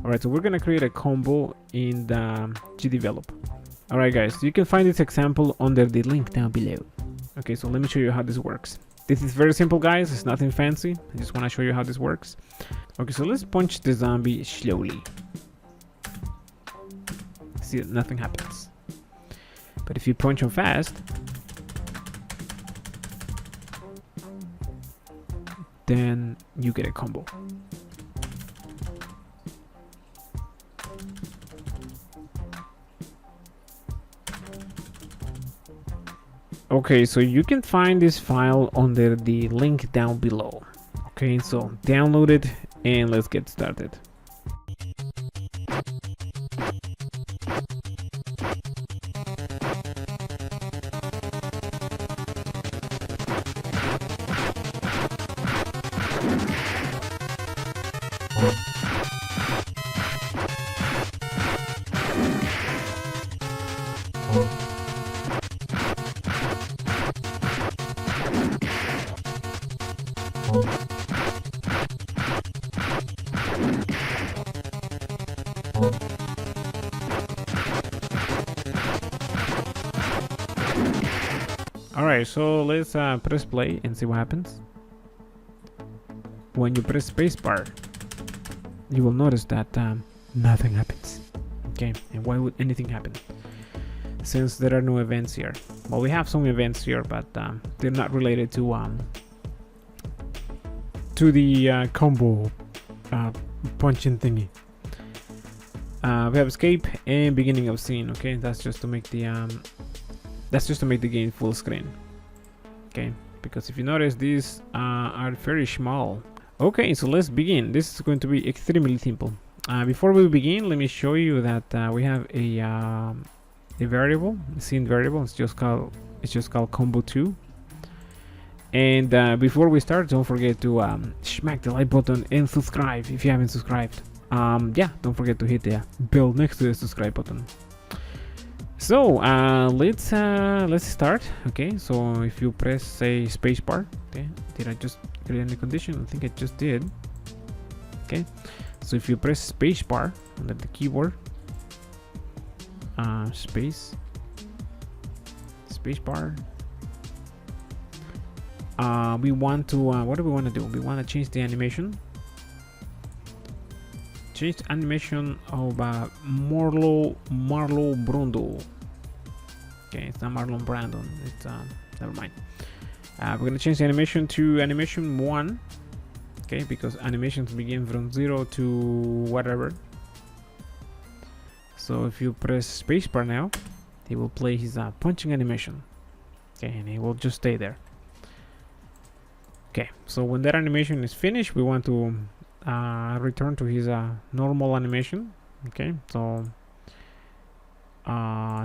Alright, so we're gonna create a combo in the Gdevelop. Alright guys, you can find this example under the link down below. Okay, so let me show you how this works. This is very simple guys, it's nothing fancy. I just want to show you how this works. Okay, so let's punch the zombie slowly. See, nothing happens. But if you punch him fast, then you get a combo. Okay, so you can find this file under the link down below. Okay, so download it and let's get started. Alright, so let's press play and see what happens. When you press spacebar, you will notice that nothing happens. Okay, and why would anything happen? Since there are no events here. Well, we have some events here, but they're not related to the combo punching thingy. We have escape and beginning of scene. Okay, that's just to make the game full screen. Okay, because if you notice, these are very small. Okay, so let's begin. This is going to be extremely simple. Before we begin, let me show you that we have a variable, a scene variable. It's just called combo2. And before we start, don't forget to smack the like button and subscribe if you haven't subscribed. Yeah, don't forget to hit the bell next to the subscribe button. So let's start. Okay, so if you press say spacebar, okay, did I just create any condition? I think I just did. Okay, so if you press spacebar under the keyboard, spacebar, we want to what do we want to do? We want to change the animation. Change the animation of Marlon Brando. Okay, it's not Marlon Brando. It's never mind. We're gonna change the animation to animation 1. Okay, because animations begin from 0 to whatever. So if you press spacebar now, he will play his punching animation. Okay, and he will just stay there. Okay, so when that animation is finished, we want to return to his normal animation. Okay, so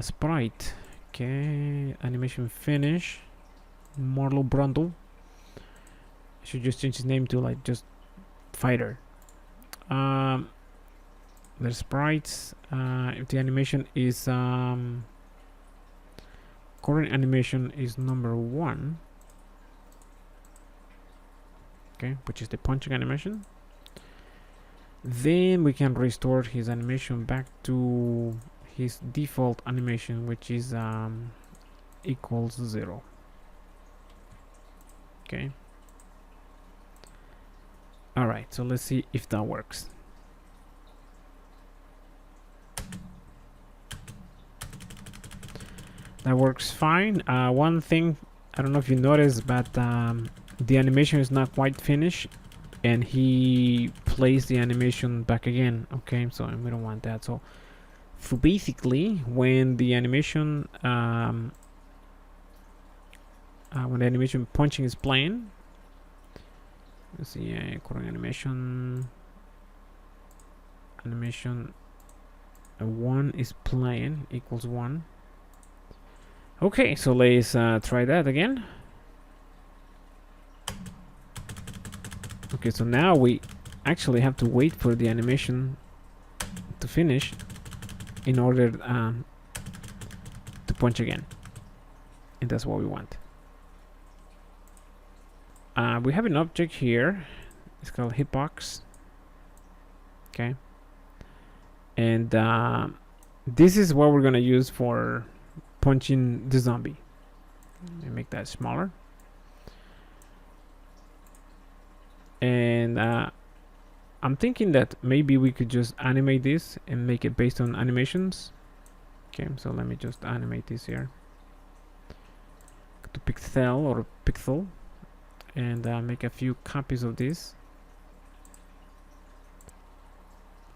sprite. Okay, animation finish. Marlon Brando. I should just change his name to like just fighter. The sprites. If the animation is current animation is number 1. Okay, which is the punching animation. Then we can restore his animation back to his default animation, which is equals 0. Okay. All right, so let's see if that works. That works fine. One thing, I don't know if you noticed, but the animation is not quite finished, and he plays the animation back again. Okay, so we don't want that. So basically, when the animation punching is playing, let's see, current animation 1 is playing equals 1. Okay, so let's try that again. Okay, so now we actually have to wait for the animation to finish in order to punch again, and that's what we want. We have an object here. It's called hitbox. Okay, And this is what we're gonna use for punching the zombie. Let me make that smaller. And I'm thinking that maybe we could just animate this and make it based on animations. Okay, so let me just animate this here. Go to pixel or pixel and make a few copies of this.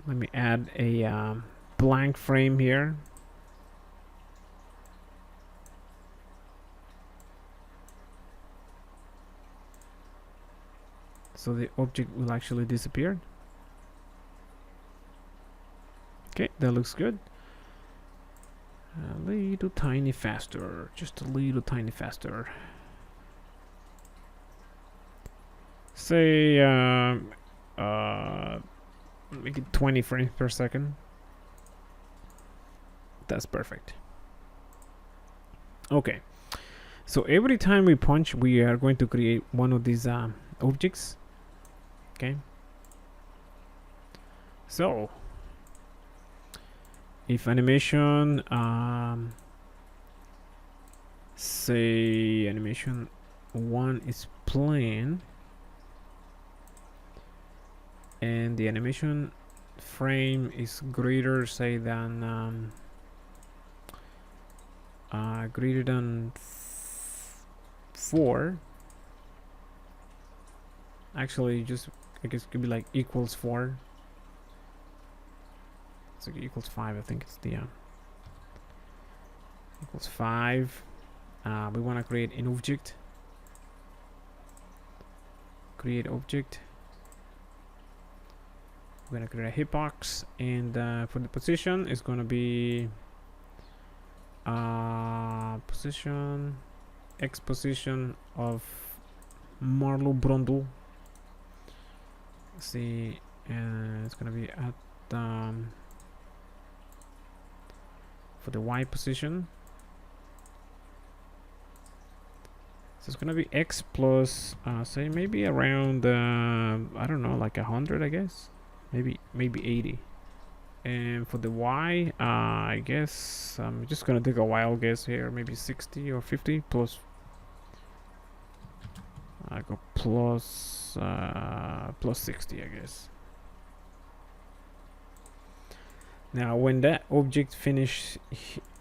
Let me add a blank frame here. So the object will actually disappear. Okay, that looks good. A little tiny faster, just a little tiny faster. Say make it 20 frames per second. That's perfect. Okay, so every time we punch, we are going to create one of these objects. Okay, so if animation say animation 1 is playing and the animation frame is greater, say, than greater than 4. Actually, just I guess it could be like equals 4. It's like equals 5. I think it's the equals 5. We want to create an object. Create object. We're gonna create a hitbox, and for the position, it's gonna be position X position of Marlo Brundle. Let's see, it's gonna be at for the Y position. So it's gonna be X plus say maybe around I don't know, like 100, I guess. Maybe 80. And for the Y, I guess I'm just gonna take a wild guess here, maybe 60 or 50 plus. I go plus 60, I guess. Now when that object finish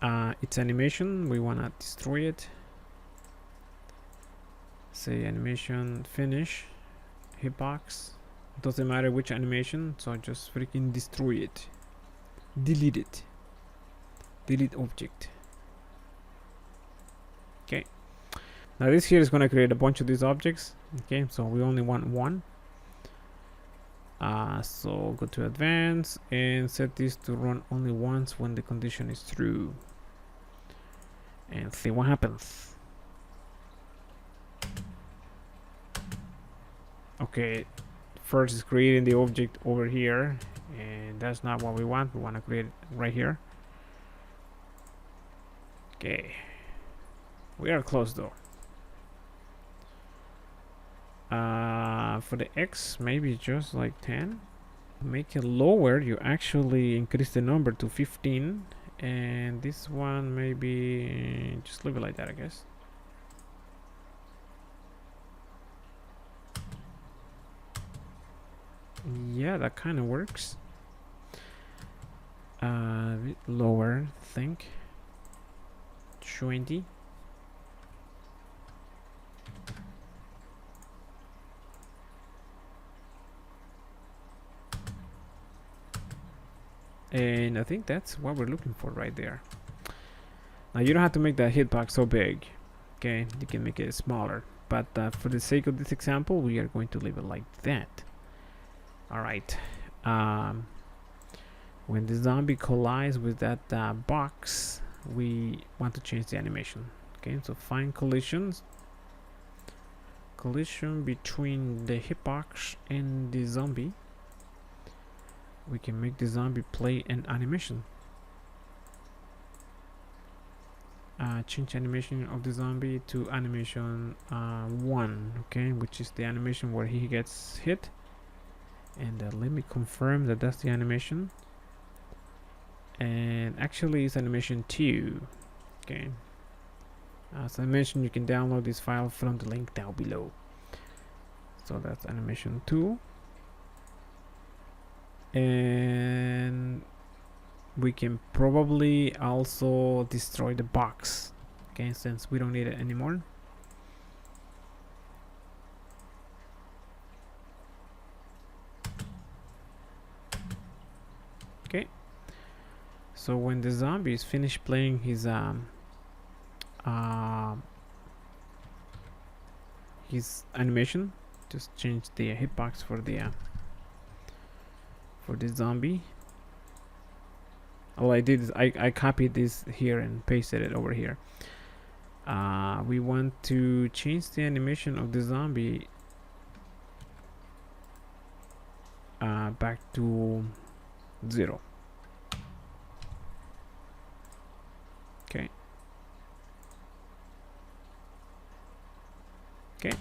its animation, we wanna destroy it. Say animation finish hitbox. Doesn't matter which animation, so just freaking destroy it. Delete it. Delete object. Okay. Now this here is going to create a bunch of these objects. Okay, so we only want one. So go to advanced and set this to run only once when the condition is true. And see what happens. Okay. First is creating the object over here, and that's not what we want. We want to create it right here. Okay, we are close though. For the X, maybe just like 10. Make it lower, you actually increase the number to 15, and this one maybe just leave it like that, I guess. Yeah, that kind of works. A bit lower, I think. 20. And I think that's what we're looking for right there. Now you don't have to make that hitbox so big. Okay, you can make it smaller. But for the sake of this example, we are going to leave it like that. Alright, when the zombie collides with that box, we want to change the animation. Okay, so find collisions. Collision between the hitbox and the zombie. We can make the zombie play an animation. Change animation of the zombie to animation 1, okay, which is the animation where he gets hit. And let me confirm that that's the animation. and actually it's animation 2. Okay, as I mentioned, you can download this file from the link down below. So that's animation 2, and we can probably also destroy the box, okay, since we don't need it anymore. Okay, so when the zombie is finished playing his animation, just change the hitbox for the zombie. All I did is I copied this here and pasted it over here. We want to change the animation of the zombie back to 0. Okay. Okay.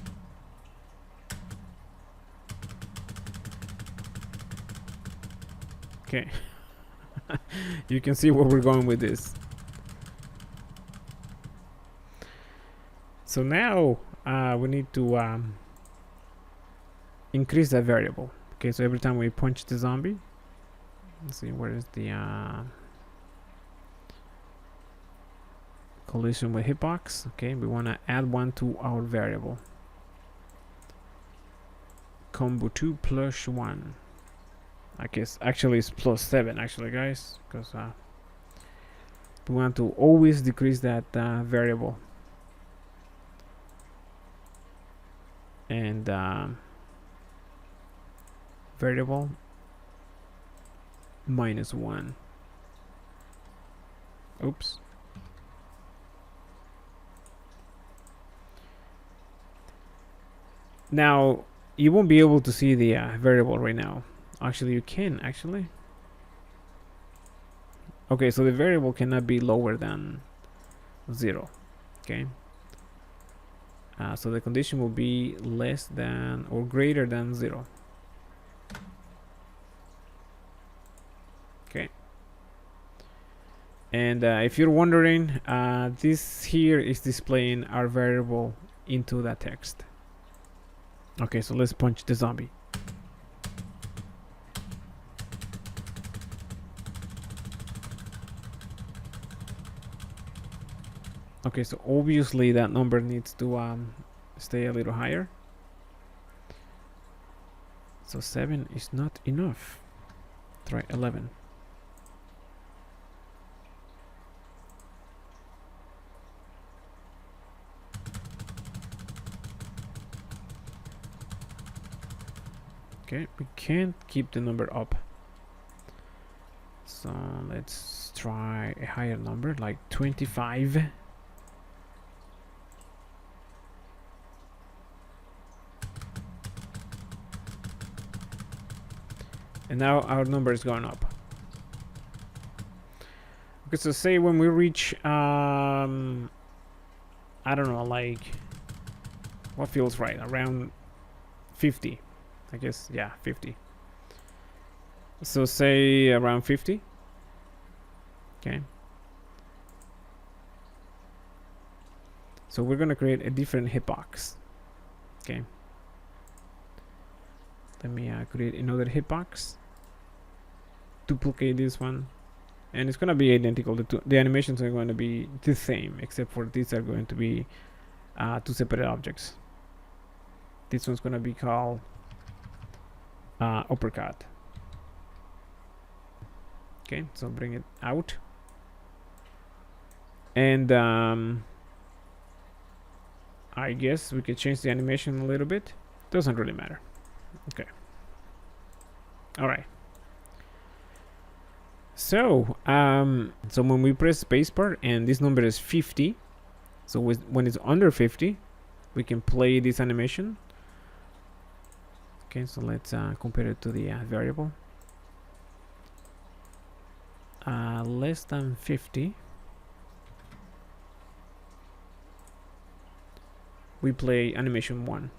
Okay. You can see where we're going with this. So now we need to increase that variable. Okay, so every time we punch the zombie, let's see, where is the collision with hitbox? Okay, we want to add one to our variable. Combo 2 plus 1. I guess actually it's plus 7 actually, guys, because we want to always decrease that variable. And variable -1. Oops. Now you won't be able to see the variable right now. Actually, you can actually. Okay, so the variable cannot be lower than 0. Okay. So the condition will be less than or greater than 0. Okay. And if you're wondering, this here is displaying our variable into that text. Okay, so let's punch the zombie. Okay, so obviously that number needs to stay a little higher. So 7 is not enough. Try 11. Okay, we can't keep the number up. So let's try a higher number, like 25. And now our number is going up. Okay, so say when we reach, I don't know, like, what feels right? Around 50. I guess, yeah, 50. So say around 50. Okay. So we're gonna create a different hitbox. Okay. Let me create another hitbox. Duplicate this one, and it's gonna be identical. The animations are going to be the same, except for these are going to be 2 separate objects. This one's gonna be called uppercut. Okay, so bring it out, and I guess we could change the animation a little bit. Doesn't really matter. Okay. All right. So so when we press spacebar and this number is 50, so when it's under 50, we can play this animation. Okay, so let's compare it to the variable. Less than 50, we play animation 1.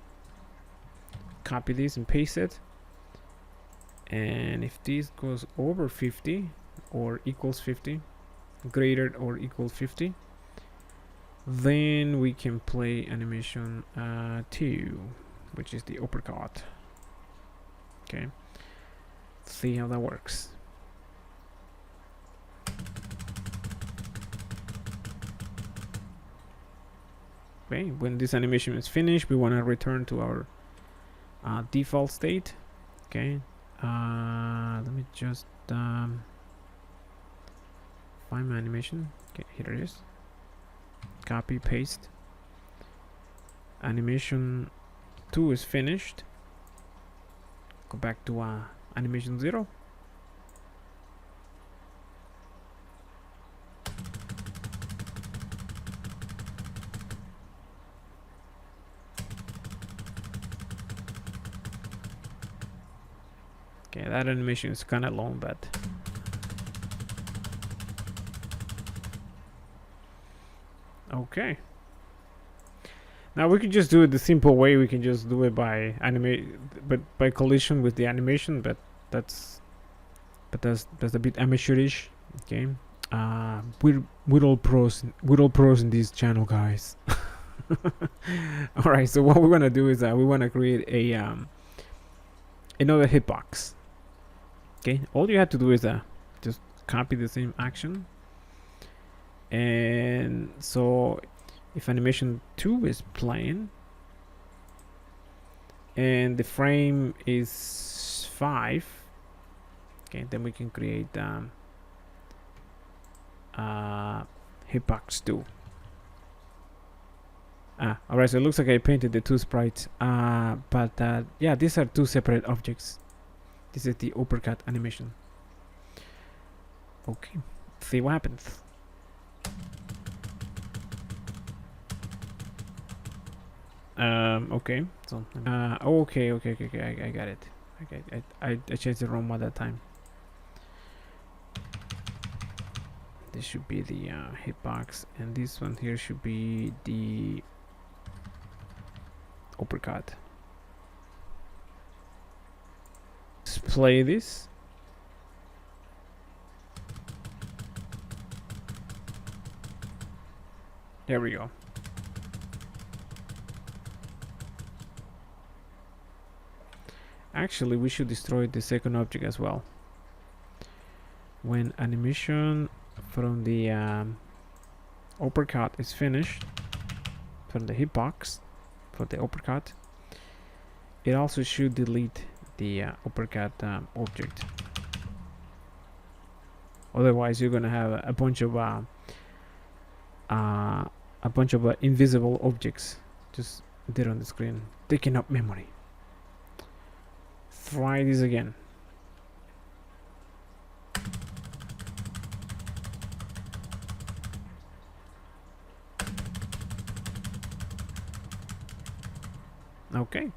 Copy this and paste it. And if this goes over 50 or equals 50, greater or equal 50, then we can play animation 2, which is the uppercut. Okay, see how that works. Okay, when this animation is finished, we want to return to our default state. Okay, let me just find my animation. Okay, here it is. Copy, paste. Animation 2 is finished. Go back to animation 0. Okay, that animation is kind of long, but okay. Now we can just do it the simple way. We can just do it by by collision with the animation, but that's a bit amateurish. Okay, we're all pros in this channel, guys. All right, so what we're gonna do is we want to create a another hitbox. Okay, all you have to do is just copy the same action, and so if animation 2 is playing and the frame is 5, okay, then we can create hitbox 2. Alright, so it looks like I painted the 2 sprites, but yeah, these are 2 separate objects. This is the uppercut animation. Okay, see what happens. Okay, so okay, I got it. Okay, I changed the wrong one that time. This should be the hitbox, and this one here should be the uppercut. Let's play this. There we go. Actually, we should destroy the second object as well. When animation from the uppercut is finished, from the hitbox for the uppercut, it also should delete the uppercut object. Otherwise, you're gonna have a bunch of invisible objects just there on the screen, taking up memory. Try this again. Okay,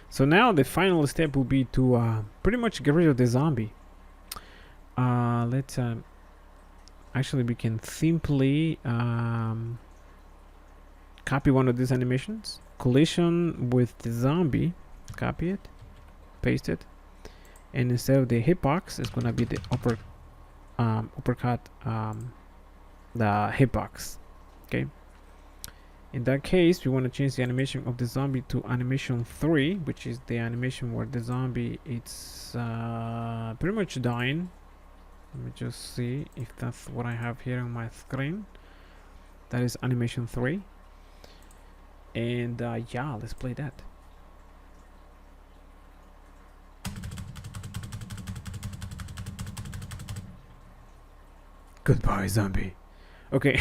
so now the final step will be to pretty much get rid of the zombie. Let's actually, we can simply copy one of these animations, collision with the zombie, copy it, paste it, and instead of the hitbox, it's gonna be the uppercut, the hitbox. Okay, in that case, we want to change the animation of the zombie to animation 3, which is the animation where the zombie it's pretty much dying. Let me just see if that's what I have here on my screen. That is animation 3, and yeah, let's play that. Goodbye, zombie. Okay.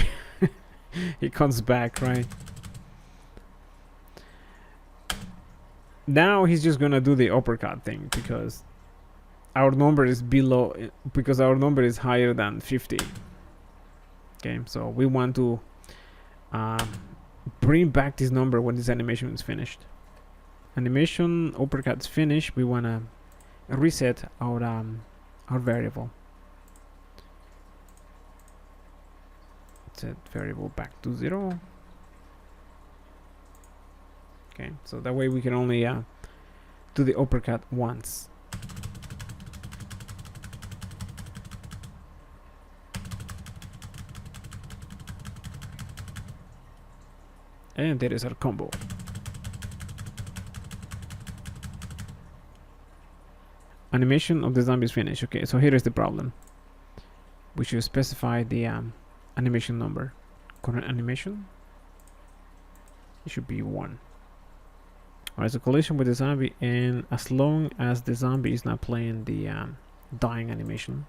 He comes back, right? Now he's just gonna do the uppercut thing because our number is below, because our number is higher than 50. Okay, so we want to bring back this number when this animation is finished. Animation uppercut's finished. We wanna reset our variable. Set variable back to 0. Okay, so that way we can only do the uppercut once. And there is our combo. Animation of the zombies finish. Okay, so here is the problem. We should specify the animation number. Current animation. It should be 1. Alright, so collision with the zombie, and as long as the zombie is not playing the dying animation.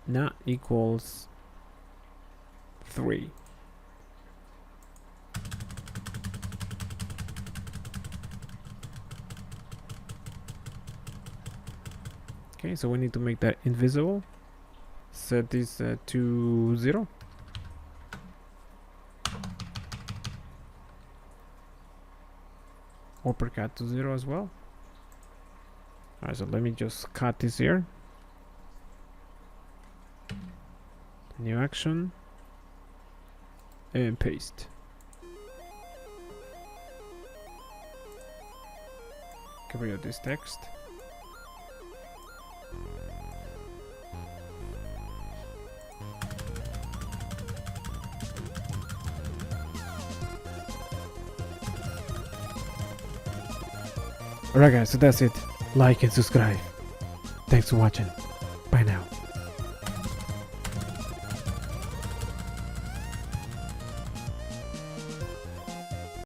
Not equals 3. Okay, so we need to make that invisible. Set this to 0. Uppercut to 0 as well. Alright, so let me just cut this here. New action. And paste. Get rid of this text. Alright guys, so that's it. Like and subscribe. Thanks for watching.